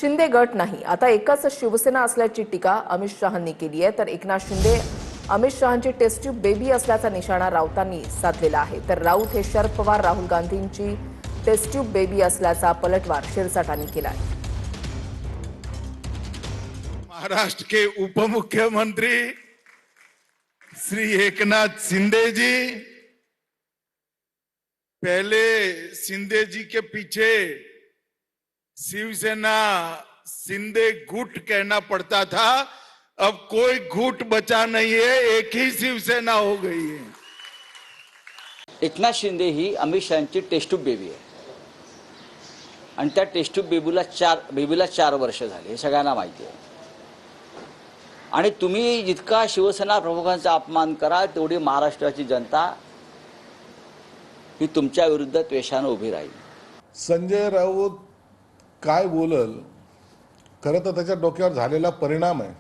शिंदे गट नाही, आता एकच शिवसेना असल्याची टीका अमित शहांनी केली आहे। तर एकनाथ शिंदे अमित शहांची टेस्ट ट्यूब बेबी असल्याचा निशाणा राऊतांनी साधलेला आहे। तर राऊत हे शरद पवार राहुल गांधींची टेस्ट ट्यूब बेबी असल्याचा पलटवार शिरसाटांनी केला आहे। महाराष्ट्र के उप मुख्यमंत्री श्री एकनाथ शिंदे जी, पहले शिंदे जी के पीछे शिवसेना शिंदे गुट कहना पड़ता था, अब कोई गुट बचा नहीं है, एक ही शिवसेना हो गई है। एकनाथ शिंदे ही अमित शहांची टेस्ट ट्यूब बेबी आहे आणि त्या टेस्ट ट्यूब बेबीला 4 वर्ष झाली, हे सगळ्यांना माहिती आहे। आणि तुम्ही जितका शिवसेना प्रमुखांचा अपमान करा तेवढी महाराष्ट्राची जनता ही तुमच्या विरुद्ध द्वेषाने उभी राहील। संजय राऊत काय बोलल, खरं तर त्याच्या डोक्यावर झालेला परिणाम आहे।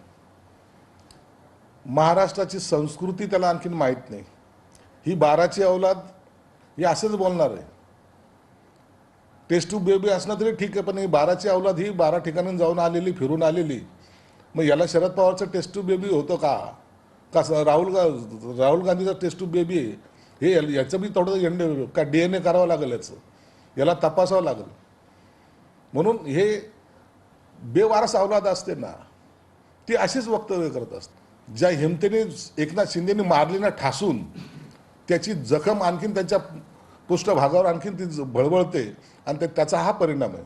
महाराष्ट्राची संस्कृती त्याला आणखीन माहीत नाही। ही 12ची औलाद ही असंच बोलणार आहे। टेस्ट ट्यूब बेबी असणं तरी ठीक आहे, पण ही 12ची औलाद ही 12 ठिकाणी जाऊन आलेली, फिरून आलेली, मग याला शरद पवारचं टेस्ट ट्यूब बेबी होतं का राहुल गांधीचा टेस्ट ट्यूब बेबी हे याचं बी थोडं का DNA करावं लागेल, याला तपासावं लागेल। म्हणून हे बेवारस औलाद असते ना, ती अशीच वक्तव्य करत असते। ज्या हिमतीने एकनाथ शिंदेने मारली ना ठासून, त्याची जखम आणखीन त्यांच्या पृष्ठभागावर आणखीन ती बळबळते आणि त्याचा हा परिणाम आहे।